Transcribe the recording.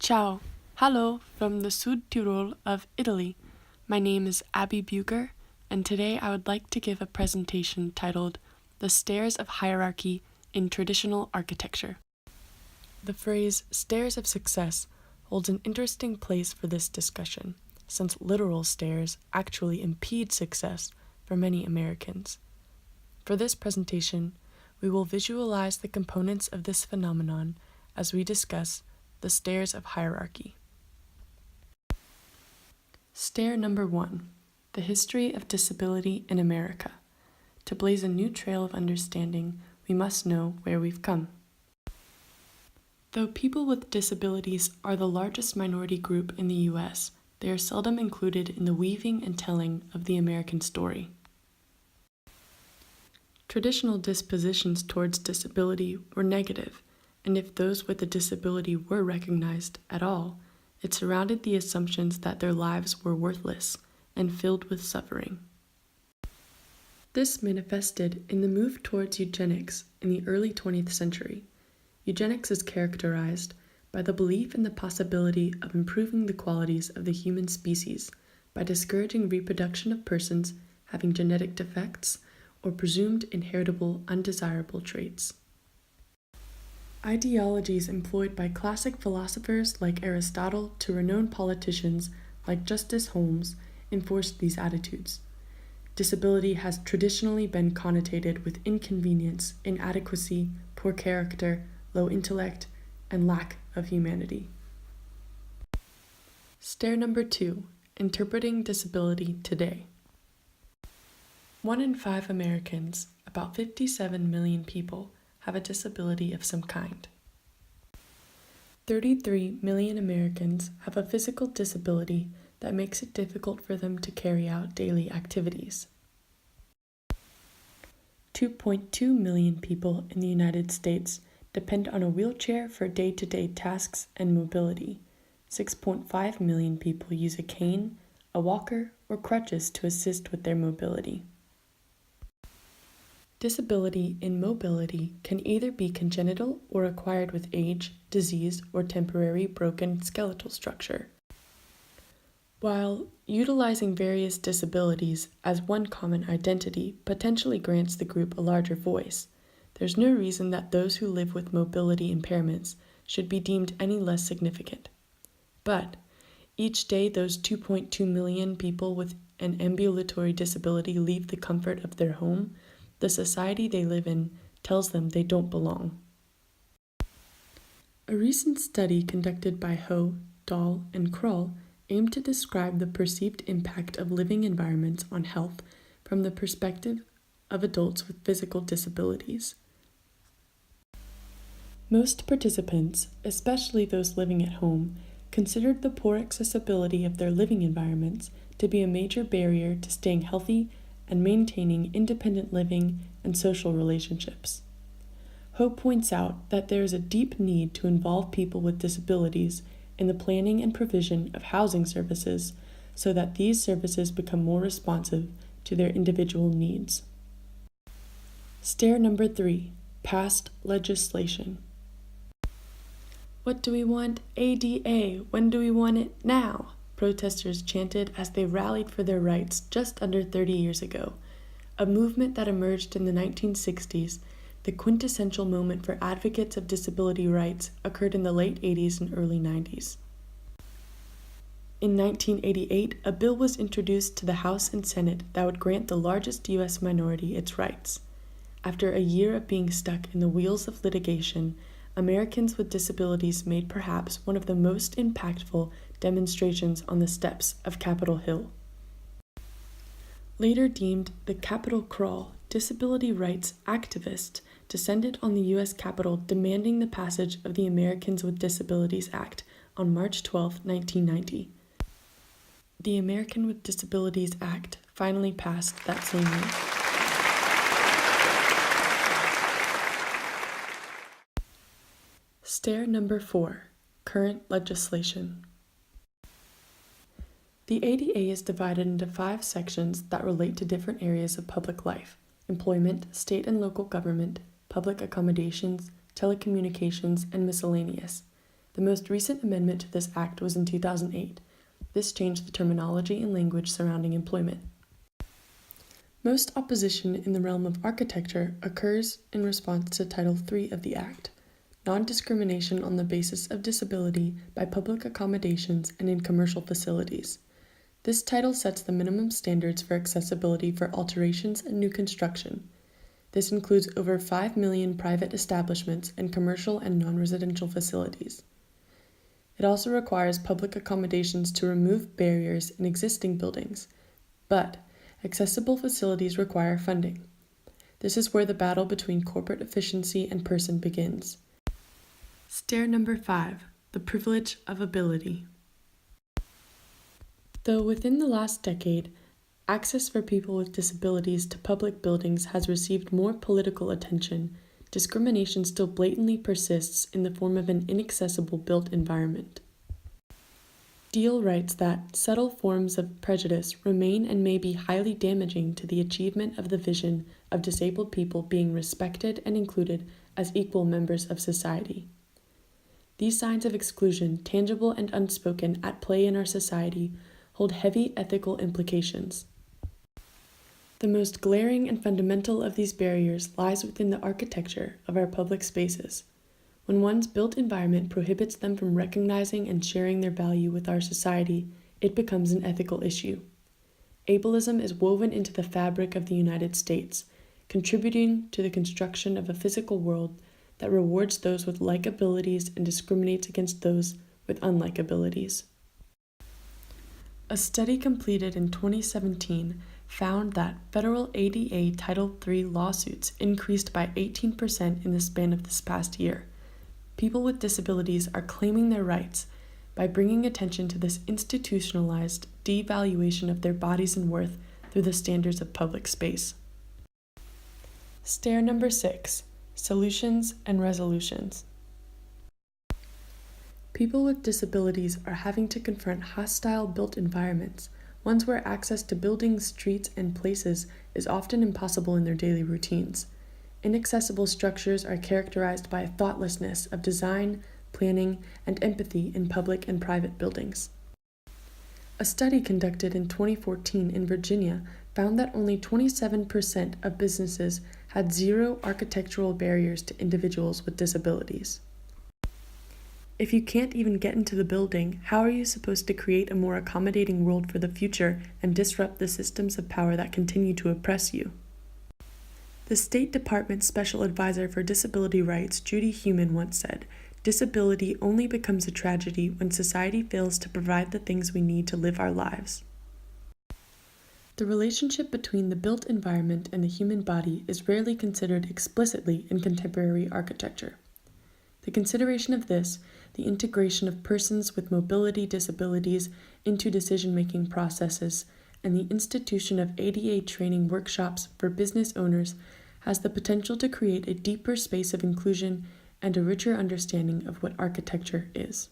Ciao, hallo from the Sud Tirol of Italy. My name is Abby Bucher, and today I would like to give a presentation titled The Stairs of Hierarchy in Traditional Architecture. The phrase stairs of success holds an interesting place for this discussion, since literal stairs actually impede success for many Americans. For this presentation, we will visualize the components of this phenomenon as we discuss the stairs of hierarchy. Stair number 1, the history of disability in America. To blaze a new trail of understanding, we must know where we've come. Though people with disabilities are the largest minority group in the U.S., they are seldom included in the weaving and telling of the American story. Traditional dispositions towards disability were negative, and if those with a disability were recognized at all, it surrounded the assumptions that their lives were worthless and filled with suffering. This manifested in the move towards eugenics in the early 20th century. Eugenics is characterized by the belief in the possibility of improving the qualities of the human species by discouraging reproduction of persons having genetic defects or presumed inheritable undesirable traits. Ideologies employed by classic philosophers like Aristotle to renowned politicians like Justice Holmes enforced these attitudes. Disability has traditionally been connotated with inconvenience, inadequacy, poor character, low intellect, and lack of humanity. Stair number 2, interpreting disability today. 1 in 5 Americans, about 57 million people, have a disability of some kind. 33 million Americans have a physical disability that makes it difficult for them to carry out daily activities. 2.2 million people in the United States depend on a wheelchair for day-to-day tasks and mobility. 6.5 million people use a cane, a walker, or crutches to assist with their mobility. Disability in mobility can either be congenital or acquired with age, disease, or temporary broken skeletal structure. While utilizing various disabilities as one common identity potentially grants the group a larger voice, there's no reason that those who live with mobility impairments should be deemed any less significant. But each day those 2.2 million people with an ambulatory disability leave the comfort of their home, the society they live in tells them they don't belong. A recent study conducted by Ho, Dahl, and Kroll aimed to describe the perceived impact of living environments on health from the perspective of adults with physical disabilities. Most participants, especially those living at home, considered the poor accessibility of their living environments to be a major barrier to staying healthy and maintaining independent living and social relationships. Ho points out that there is a deep need to involve people with disabilities in the planning and provision of housing services so that these services become more responsive to their individual needs. Stair number 3, passed legislation. What do we want? ADA. When do we want it? Now. Protesters chanted as they rallied for their rights just under 30 years ago. A movement that emerged in the 1960s, the quintessential moment for advocates of disability rights occurred in the late 80s and early 90s. In 1988, a bill was introduced to the House and Senate that would grant the largest U.S. minority its rights. After a year of being stuck in the wheels of litigation, Americans with disabilities made perhaps one of the most impactful demonstrations on the steps of Capitol Hill. Later deemed the Capitol Crawl, disability rights activists descended on the U.S. Capitol demanding the passage of the Americans with Disabilities Act on March 12, 1990. The American with Disabilities Act finally passed that same year. Stair number 4, current legislation. The ADA is divided into 5 sections that relate to different areas of public life: employment, state and local government, public accommodations, telecommunications, and miscellaneous. The most recent amendment to this act was in 2008. This changed the terminology and language surrounding employment. Most opposition in the realm of architecture occurs in response to Title III of the Act, non-discrimination on the basis of disability by public accommodations and in commercial facilities. This title sets the minimum standards for accessibility for alterations and new construction. This includes over 5 million private establishments and commercial and non-residential facilities. It also requires public accommodations to remove barriers in existing buildings, but accessible facilities require funding. This is where the battle between corporate efficiency and person begins. Stair number 5, the privilege of ability. Though within the last decade, access for people with disabilities to public buildings has received more political attention, discrimination still blatantly persists in the form of an inaccessible built environment. Deal writes that subtle forms of prejudice remain and may be highly damaging to the achievement of the vision of disabled people being respected and included as equal members of society. These signs of exclusion, tangible and unspoken, at play in our society, hold heavy ethical implications. The most glaring and fundamental of these barriers lies within the architecture of our public spaces. When one's built environment prohibits them from recognizing and sharing their value with our society, it becomes an ethical issue. Ableism is woven into the fabric of the United States, contributing to the construction of a physical world that rewards those with like abilities and discriminates against those with unlike abilities. A study completed in 2017 found that federal ADA Title III lawsuits increased by 18% in the span of this past year. People with disabilities are claiming their rights by bringing attention to this institutionalized devaluation of their bodies and worth through the standards of public space. Stair number 6, solutions and resolutions. People with disabilities are having to confront hostile built environments, ones where access to buildings, streets, and places is often impossible in their daily routines. Inaccessible structures are characterized by a thoughtlessness of design, planning, and empathy in public and private buildings. A study conducted in 2014 in Virginia found that only 27% of businesses had zero architectural barriers to individuals with disabilities. If you can't even get into the building, how are you supposed to create a more accommodating world for the future and disrupt the systems of power that continue to oppress you? The State Department's Special Advisor for Disability Rights, Judy Heumann, once said, "Disability only becomes a tragedy when society fails to provide the things we need to live our lives." The relationship between the built environment and the human body is rarely considered explicitly in contemporary architecture. The consideration of this, the integration of persons with mobility disabilities into decision-making processes, and the institution of ADA training workshops for business owners has the potential to create a deeper space of inclusion and a richer understanding of what architecture is.